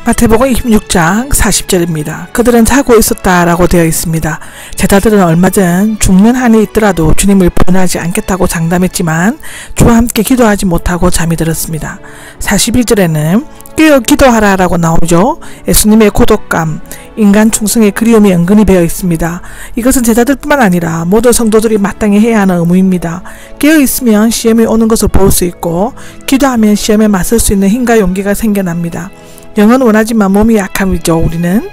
마태복음 26장 40절입니다. 그들은 자고 있었다라고 되어 있습니다. 제자들은 얼마 전 죽는 한이 있더라도 주님을 부인하지 않겠다고 장담했지만 주와 함께 기도하지 못하고 잠이 들었습니다. 41절에는 깨어 기도하라 라고 나오죠. 예수님의 고독감, 인간 충성의 그리움이 은근히 배어 있습니다. 이것은 제자들뿐만 아니라 모든 성도들이 마땅히 해야 하는 의무입니다. 깨어 있으면 시험이 오는 것을 볼 수 있고 기도하면 시험에 맞설 수 있는 힘과 용기가 생겨납니다. 영은 원하지만 몸이 약함이죠. 우리는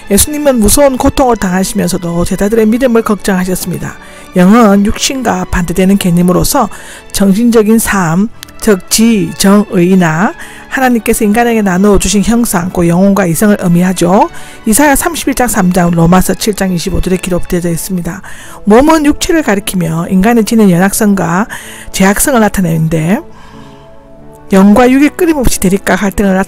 예수님은 무서운 고통을 당하시면서도 제자들의 믿음을 걱정하셨습니다. 영은 육신과 반대되는 개념으로서 정신적인 삶, 즉 지, 정, 의나 하나님께서 인간에게 나누어 주신 형상, 그 영혼과 이성을 의미하죠. 이사야 31장 3장, 로마서 7장 25절에 기록되어 있습니다. 몸은 육체를 가리키며 인간의 지닌 연약성과 제약성을 나타내는데 영과 육이 끊임없이 대립과 갈등을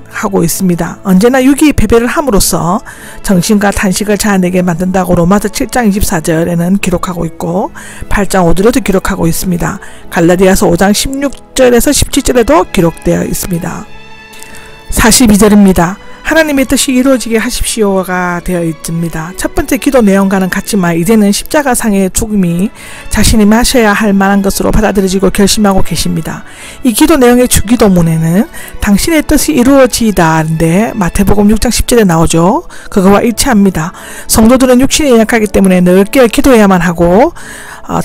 하고 있습니다. 언제나 육이 패배를 함으로써 정신과 탄식을 자아내게 만든다고 로마서 7장 24절에는 기록하고 있고 8장 5절에도 기록하고 있습니다. 갈라디아서 5장 16절에서 17절에도 기록되어 있습니다. 42절입니다. 하나님의 뜻이 이루어지게 하십시오가 되어 있습니다. 첫 번째 기도 내용과는 같지만 이제는 십자가상의 죽음이 자신이 마셔야 할 만한 것으로 받아들여지고 결심하고 계십니다. 이 기도 내용의 주기도문에는 당신의 뜻이 이루어지다인데 마태복음 6장 10절에 나오죠. 그거와 일치합니다. 성도들은 육신이 연약하기 때문에 늘 깨어 기도해야만 하고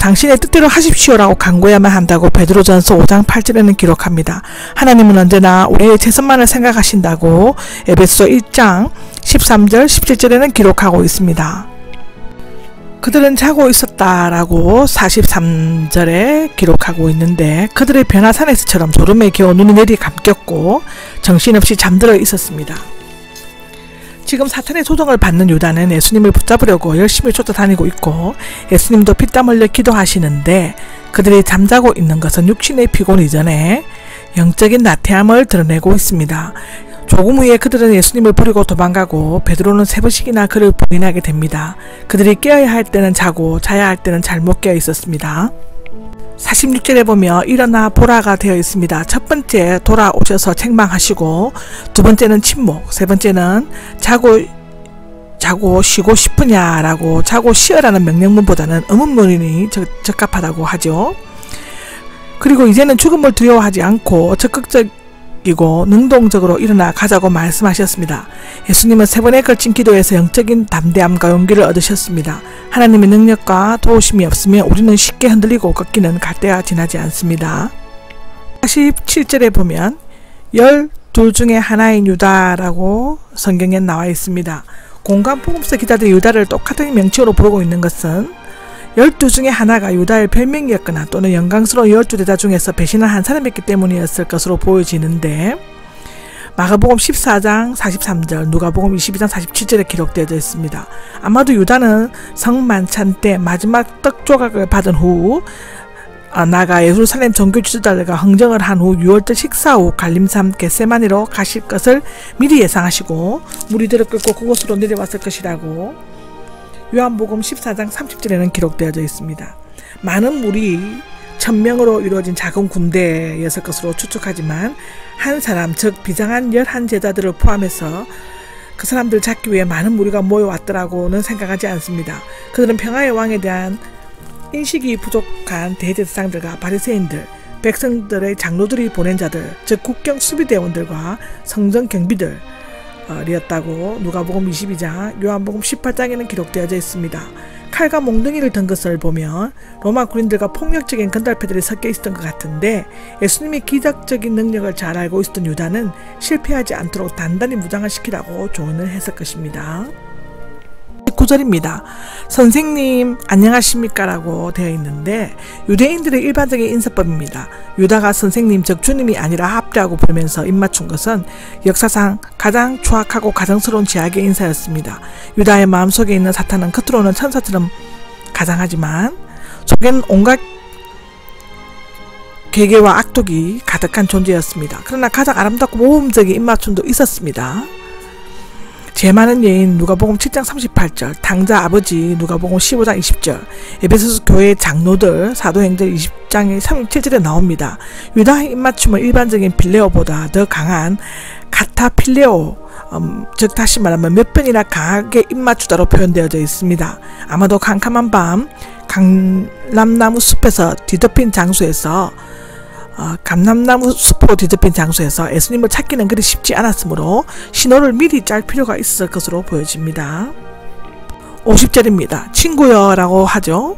당신의 뜻대로 하십시오라고 간구해야만 한다고 베드로전서 5장 8절에는 기록합니다. 하나님은 언제나 우리의 최선만을 생각하신다고 에베소 1장 13절 17절에는 기록하고 있습니다. 그들은 자고 있었다라고 43절에 기록하고 있는데 그들의 변화산에서처럼 졸음에 겨우 눈이 내리 감겼고 정신없이 잠들어 있었습니다. 지금 사탄의 소동을 받는 유다는 예수님을 붙잡으려고 열심히 쫓아다니고 있고 예수님도 피땀 흘려 기도하시는데 그들이 잠자고 있는 것은 육신의 피곤 이전에 영적인 나태함을 드러내고 있습니다. 조금 후에 그들은 예수님을 버리고 도망가고 베드로는 3번씩이나 그를 부인하게 됩니다. 그들이 깨어야 할 때는 자고 자야 할 때는 잘못 깨어 있었습니다. 46절에 보면 일어나 보라가 되어 있습니다. 첫 번째 돌아오셔서 책망하시고 두 번째는 침묵, 세 번째는 자고 쉬고 싶으냐라고 자고 쉬어라는 명령문보다는 의문문이 적합하다고 하죠. 그리고 이제는 죽음을 두려워하지 않고 적극적이고 능동적으로 일어나 가자고 말씀하셨습니다. 예수님은 3번에 걸친 기도에서 영적인 담대함과 용기를 얻으셨습니다. 하나님의 능력과 도우심이 없으면 우리는 쉽게 흔들리고 꺾이는 갈대와 지나지 않습니다. 47절에 보면 12 중에 하나인 유다라고 성경에 나와 있습니다. 공관복음서 기자들이 유다를 똑같은 명칭으로 부르고 있는 것은 12 중에 하나가 유다의 별명이었거나 또는 영광스러운 12대자 중에서 배신을 한 사람이었기 때문이었을 것으로 보여지는데 마가복음 14장 43절, 누가복음 22장 47절에 기록되어 있습니다. 아마도 유다는 성만찬 때 마지막 떡 조각을 받은 후 나가 예루살렘 정교 지도자들과 흥정을 한 후 6월절 식사 후 갈림산 겟세마니로 가실 것을 미리 예상하시고 무리들을 끌고 그곳으로 내려왔을 것이라고 요한복음 14장 30절에는 기록되어져 있습니다. 많은 무리 1000명으로 이루어진 작은 군대였을 것으로 추측하지만 한 사람, 즉 비장한 11제자들을 포함해서 그 사람들을 잡기 위해 많은 무리가 모여왔더라고는 생각하지 않습니다. 그들은 평화의 왕에 대한 인식이 부족한 대제사장들과 바리새인들, 백성들의 장로들이 보낸 자들, 즉 국경 수비대원들과 성전 경비들 이었다고 누가복음 22장, 요한복음 18장에는 기록되어져 있습니다. 칼과 몽둥이를 든 것을 보면 로마 군인들과 폭력적인 건달패들이 섞여 있었던 것 같은데 예수님이 기적적인 능력을 잘 알고 있었던 유다는 실패하지 않도록 단단히 무장을 시키라고 조언을 했을 것입니다. 9절입니다. 선생님 안녕하십니까 라고 되어 있는데 유대인들의 일반적인 인사법입니다. 유다가 선생님 즉 주님이 아니라 합대하고 부르면서 입맞춘 것은 역사상 가장 추악하고 가정스러운 제약의 인사였습니다. 유다의 마음속에 있는 사탄은 겉으로는 천사처럼 가장하지만 속에는 온갖 괴계와 악독이 가득한 존재였습니다. 그러나 가장 아름답고 모범적인 입맞춤도 있었습니다. 죄 많은 여인 누가복음 7장 38절, 당자 아버지 누가복음 15장 20절, 에베소서 교회 장로들 사도행전 20장 37절에 나옵니다. 유다의 입맞춤은 일반적인 필레오보다 더 강한 카타필레오 즉 다시 말하면 몇 번이나 강하게 입맞추다로 표현되어져 있습니다. 아마도 캄캄한 밤 감람나무 숲에서 뒤덮인 장소에서 감람나무 숲으로 뒤덮인 장소에서 예수님을 찾기는 그리 쉽지 않았으므로 신호를 미리 짤 필요가 있었을 것으로 보여집니다. 50절입니다. 친구여 라고 하죠.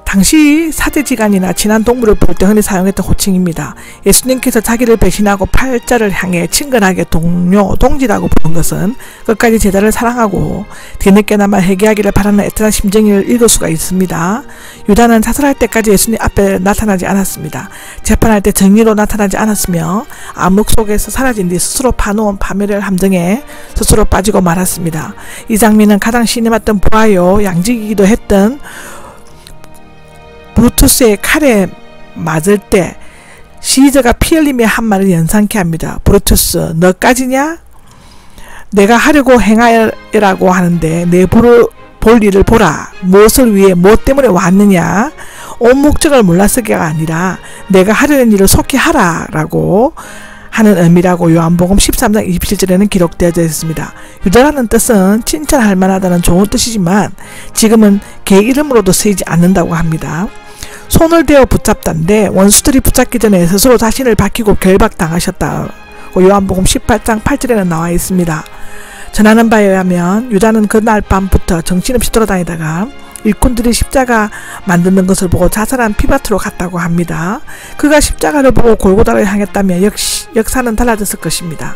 당시 사제지간이나 친한 동물을 부를 때 흔히 사용했던 호칭입니다. 예수님께서 자기를 배신하고 팔자를 향해 친근하게 동료, 동지라고 부른 것은 끝까지 제자를 사랑하고 뒤늦게나마 회개하기를 바라는 애틋한 심정을 읽을 수가 있습니다. 유다는 자살할 때까지 예수님 앞에 나타나지 않았습니다. 재판할 때 정의로 나타나지 않았으며 암흑 속에서 사라진 뒤 스스로 파놓은 파멸의 함정에 스스로 빠지고 말았습니다. 이 장면은 가장 신이 맞던 부하요 양직이기도 했던 브루투스의 칼에 맞을 때 시저가 피 흘리며 한 말을 연상케 합니다. 브루투스, 너까지냐? 내가 하려고 행하라고 하는데 내 볼 일을 보라. 무엇을 위해 무엇 때문에 왔느냐? 온 목적을 몰랐을게가 아니라 내가 하려는 일을 속히 하라 라고 하는 의미라고 요한복음 13장 27절에는 기록되어져 있습니다. 유다라는 뜻은 칭찬할 만하다는 좋은 뜻이지만 지금은 개 이름으로도 쓰이지 않는다고 합니다. 손을 대어 붙잡다인데 원수들이 붙잡기 전에 스스로 자신을 밝히고 결박당하셨다고 요한복음 18장 8절에는 나와 있습니다. 전하는 바에 의하면 유다는 그날 밤부터 정신없이 돌아다니다가 일꾼들이 십자가 만드는 것을 보고 자살한 피밭으로 갔다고 합니다. 그가 십자가를 보고 골고다를 향했다면 역시 역사는 달라졌을 것입니다.